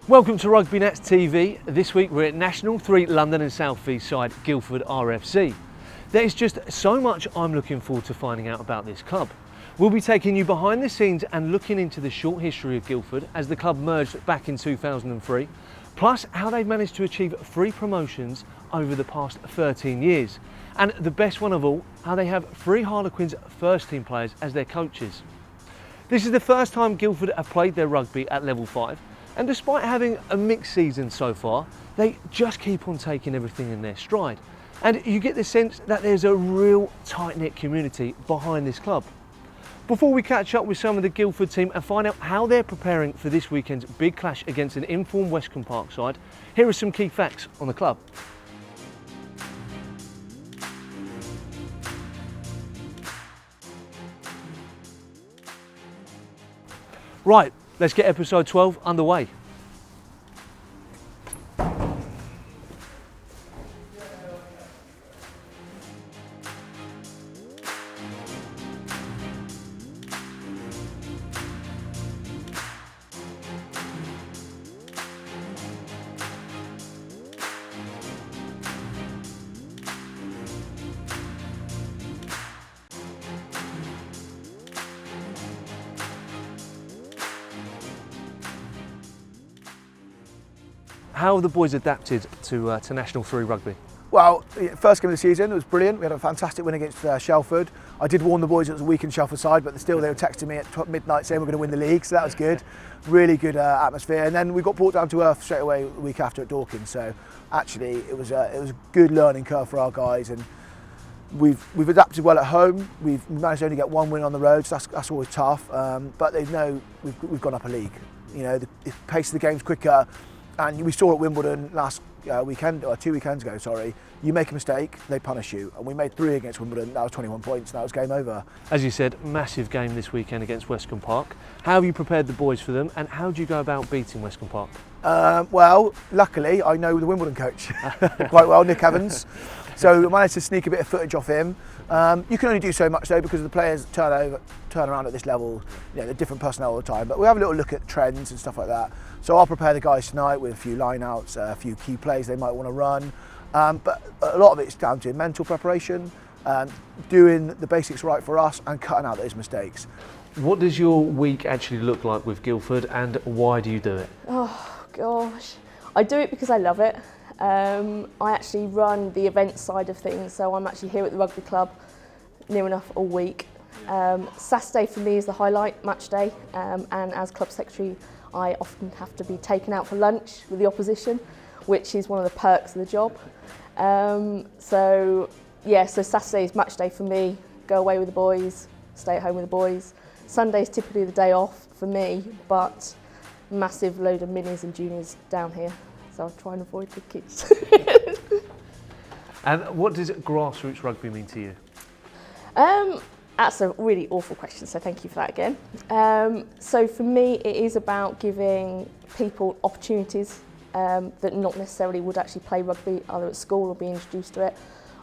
Welcome to Rugby Nats TV. This week we're at National 3 London and South East side Guildford RFC. There is just so much I'm looking forward to finding out about this club. We'll be taking you behind the scenes and looking into the short history of Guildford as the club merged back in 2003, plus how they've managed to achieve 3 promotions over the past 13 years. And the best one of all, how they have 3 Harlequins first team players as their coaches. This is the first time Guildford have played their rugby at level 5. And despite having a mixed season so far, they just keep on taking everything in their stride. And you get the sense that there's a real tight-knit community behind this club. Before we catch up with some of the Guildford team and find out how they're preparing for this weekend's big clash against an informed Westcombe Park side, here are some key facts on the club. Right, let's get episode 12 underway. How have the boys adapted to National 3 rugby? Well, first game of the season, it was brilliant. We had a fantastic win against Shelford. I did warn the boys it was a weakened Shelford side, but still they were texting me at midnight saying we're going to win the league, so that was good. Really good atmosphere. And then we got brought down to earth straight away the week after at Dawkins. So actually it was a good learning curve for our guys, and we've adapted well at home. We've managed to only get 1 win on the road, so that's always tough. But they know we've gone up a league. You know, the pace of the game's quicker. And we saw at Wimbledon last weekend, or 2 weekends ago, sorry, you make a mistake, they punish you. And we made 3 against Wimbledon, that was 21 points, and that was game over. As you said, massive game this weekend against Westcombe Park. How have you prepared the boys for them, and how do you go about beating Westcombe Park? Well, luckily, I know the Wimbledon coach quite well, Nick Evans. So I managed to sneak a bit of footage off him. You can only do so much though, because the players turn around at this level, you know, they're different personnel all the time. But we have a little look at trends and stuff like that. So I'll prepare the guys tonight with a few line-outs, a few key plays they might want to run. But a lot of it's down to mental preparation, doing the basics right for us and cutting out those mistakes. What does your week actually look like with Guildford, and why do you do it? Oh gosh, I do it because I love it. I actually run the event side of things, so I'm actually here at the rugby club near enough all week. Saturday for me is the highlight, match day, and as club secretary I often have to be taken out for lunch with the opposition, which is one of the perks of the job. So Saturday is match day for me, go away with the boys, stay at home with the boys. Sunday is typically the day off for me, but massive load of minis and juniors down here. So I'll try and avoid the kids. And what does grassroots rugby mean to you? That's a really awful question, so thank you for that again. So for me, it is about giving people opportunities that not necessarily would actually play rugby either at school or be introduced to it.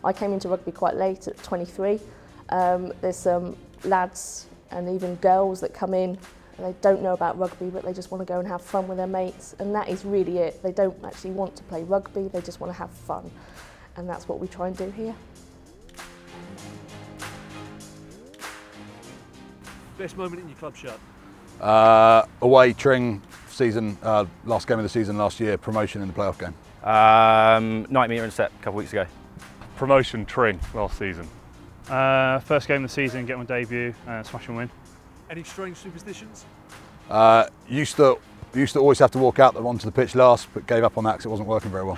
I came into rugby quite late at 23. There's some lads and even girls that come in. They don't know about rugby, but they just want to go and have fun with their mates, and that is really it. They don't actually want to play rugby, they just want to have fun, and that's what we try and do here. Best moment in your club shirt? Away Tring season, last game of the season last year, promotion in the playoff game. 90-metre intercept a couple of weeks ago. Promotion Tring last season. First game of the season, get my debut, smash and win. Any strange superstitions? Used to always have to walk out onto the pitch last, but gave up on that because it wasn't working very well.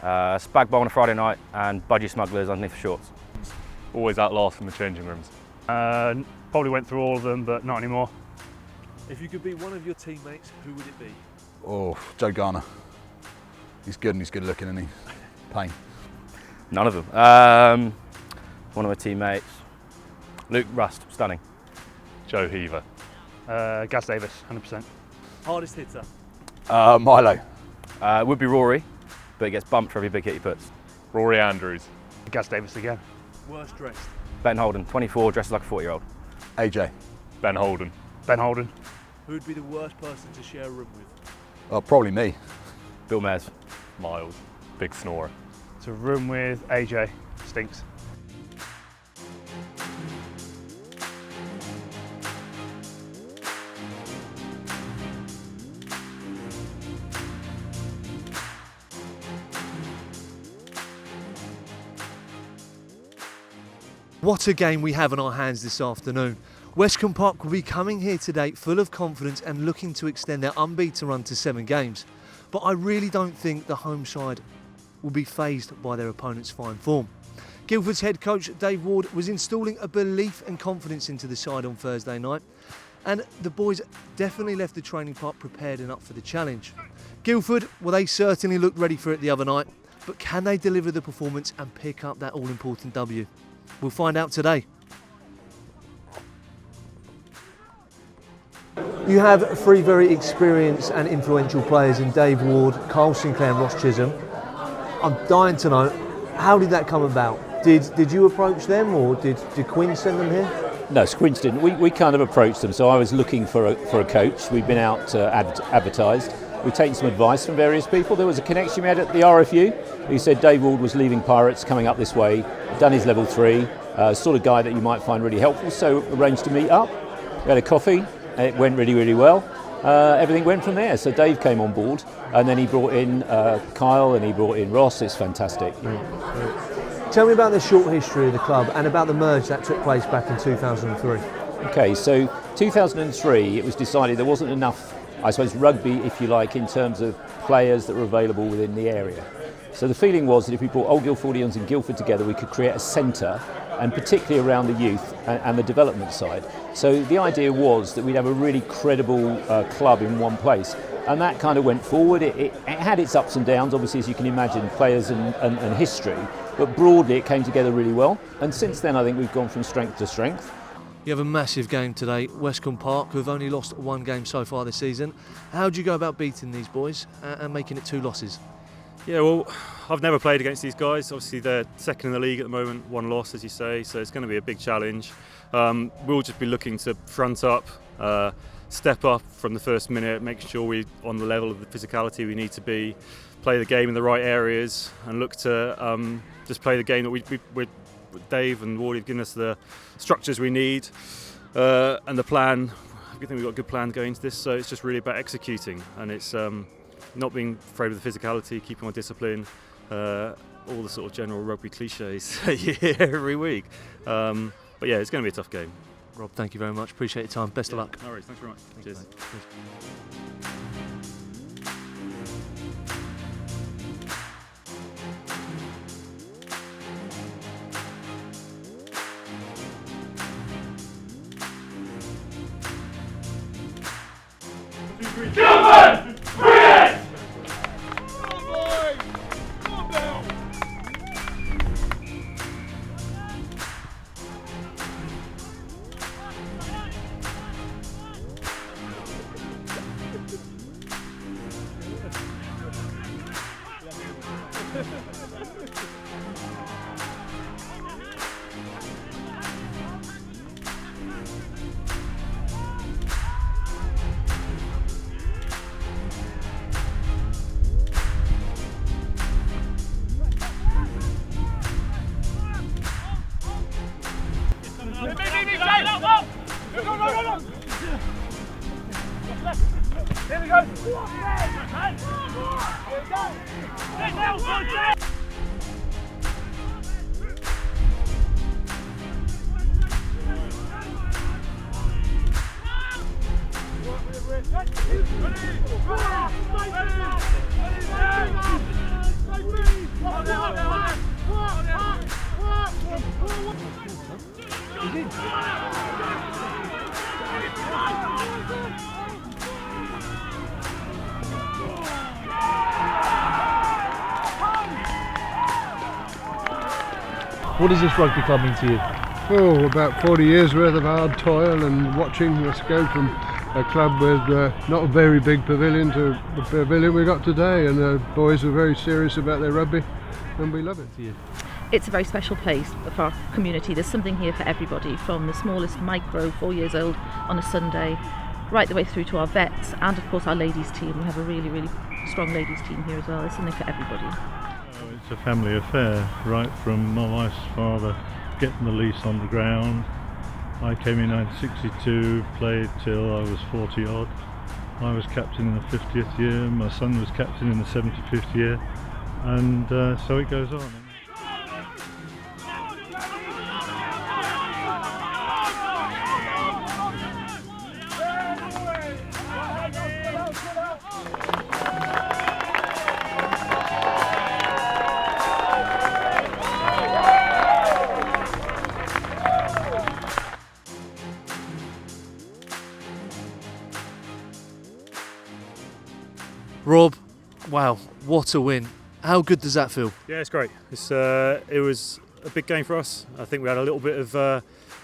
Spag bowl on a Friday night and budgie smugglers underneath the shorts. Always out last in the changing rooms. Probably went through all of them, but not anymore. If you could be one of your teammates, who would it be? Oh, Joe Garner. He's good and he's good looking, isn't he? Pain. None of them. One of my teammates, Luke Rust, stunning. Joe Heaver. Gaz Davis, 100%. Hardest hitter? Milo. Would be Rory, but he gets bumped for every big hit he puts. Rory Andrews. Gaz Davis again. Worst dressed? Ben Holden, 24, dresses like a 40-year-old. AJ. Ben Holden. Ben Holden. Who would be the worst person to share a room with? Probably me. Bill Mares. Miles, big snorer. It's a room with AJ, stinks. What a game we have on our hands this afternoon. Westcombe Park will be coming here today full of confidence and looking to extend their unbeaten run to 7 games. But I really don't think the home side will be fazed by their opponent's fine form. Guildford's head coach Dave Ward was installing a belief and confidence into the side on Thursday night, and the boys definitely left the training park prepared and up for the challenge. Guildford, well, they certainly looked ready for it the other night, but can they deliver the performance and pick up that all-important W? We'll find out today. You have 3 very experienced and influential players in Dave Ward, Carl Sinclair and Ross Chisholm. I'm dying to know, how did that come about? Did you approach them, or did Quinn send them here? No, Squints didn't. We kind of approached them, so I was looking for a coach. We've been out advertised. We've taken some advice from various people. There was a connection we had at the RFU who said Dave Ward was leaving Pirates, coming up this way, done his level 3, sort of guy that you might find really helpful, so arranged to meet up. We had a coffee, it went really, really well. Everything went from there, so Dave came on board, and then he brought in Kyle and he brought in Ross. It's fantastic. Tell me about the short history of the club and about the merge that took place back in 2003. Okay, so 2003 it was decided there wasn't enough, I suppose, rugby, if you like, in terms of players that were available within the area. So the feeling was that if we brought Old Guildfordians and Guildford together, we could create a centre, and particularly around the youth and the development side. So the idea was that we'd have a really credible club in one place, and that kind of went forward. It had its ups and downs, obviously, as you can imagine, players and history, but broadly it came together really well. And since then I think we've gone from strength to strength. You have a massive game today, Westcombe Park, who have only lost 1 game so far this season. How do you go about beating these boys and making it 2 losses? Yeah, well, I've never played against these guys. Obviously, they're second in the league at the moment, 1 loss, as you say, so it's going to be a big challenge. We'll just be looking to front up, step up from the first minute, make sure we're on the level of the physicality we need to be, play the game in the right areas, and look to just play the game that we're Dave and Ward have given us the structures we need and the plan. I think we've got a good plan going into this, so it's just really about executing, and it's not being afraid of the physicality, keeping on discipline, all the sort of general rugby cliches you hear every week. But yeah, it's going to be a tough game. Rob, thank you very much. Appreciate your time. Best of luck. No worries. Thanks very much. Cheers. Here we go. What does this rugby club mean to you? Oh, about 40 years worth of hard toil and watching us go from a club with not a very big pavilion to the pavilion we got today, and the boys are very serious about their rugby and we love it. It's a very special place for our community. There's something here for everybody, from the smallest micro, 4 years old, on a Sunday, right the way through to our vets, and of course our ladies team. We have a really, really strong ladies team here as well. There's something for everybody. It's a family affair, right from my wife's father getting the lease on the ground. I came in 1962, played till I was 40 odd. I was captain in the 50th year, my son was captain in the 75th year, and so it goes on. Rob, wow, what a win. How good does that feel? Yeah, it's great. It was a big game for us. I think we had a little bit of,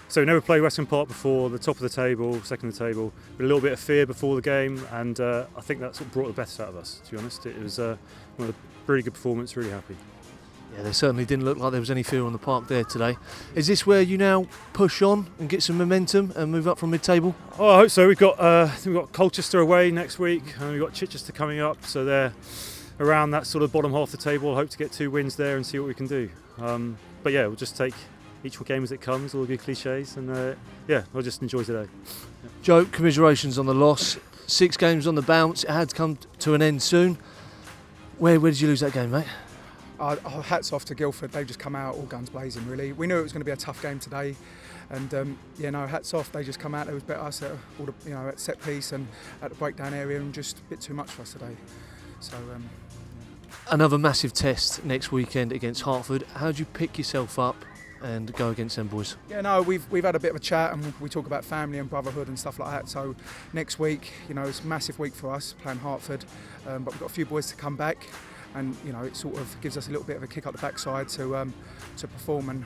so we never played Westcombe Park before, the top of the table, second of the table, with a little bit of fear before the game, and I think that's what brought the best out of us, to be honest. It was one of the really good performance, really happy. Yeah, there certainly didn't look like there was any fear on the park there today. Is this where you now push on and get some momentum and move up from mid-table? Oh, I hope so. We've got Colchester away next week, and we've got Chichester coming up, so they're around that sort of bottom half of the table. I hope to get 2 wins there and see what we can do. But yeah, we'll just take each game as it comes, all the good cliches, and yeah, I'll just enjoy today. Yeah. Joe, commiserations on the loss. 6 games on the bounce. It had to come to an end soon. Where did you lose that game, mate? Hats off to Guildford. They've just come out all guns blazing, really. We knew it was going to be a tough game today, and hats off. They just come out. They was better us at all the, at set piece and at the breakdown area, and just a bit too much for us today. So. Another massive test next weekend against Hertford. How do you pick yourself up and go against them boys? Yeah, no, we've had a bit of a chat, and we talk about family and brotherhood and stuff like that. So next week, it's a massive week for us playing Hertford, but we've got a few boys to come back. And it sort of gives us a little bit of a kick up the backside to perform and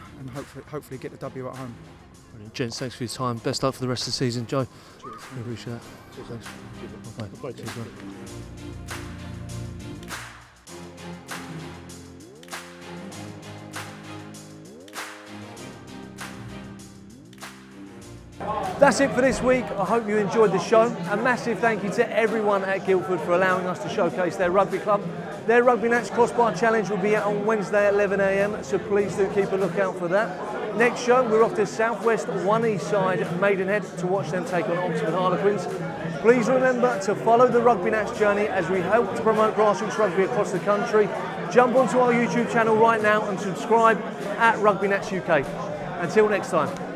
hopefully get the W at home. Brilliant. Gents, thanks for your time. Best luck for the rest of the season, Joe. Cheers. I appreciate that. Cheers. Thanks. Bye. Cheers, man. That's it for this week. I hope you enjoyed the show. A massive thank you to everyone at Guildford for allowing us to showcase their rugby club. Their Rugby Nats Crossbar Challenge will be out on Wednesday at 11 a.m, so please do keep a lookout for that. Next show, we're off to South West 1 East Side, Maidenhead, to watch them take on Oxford Harlequins. Please remember to follow the Rugby Nats journey as we help to promote grassroots rugby across the country. Jump onto our YouTube channel right now and subscribe at Rugby Nats UK. Until next time.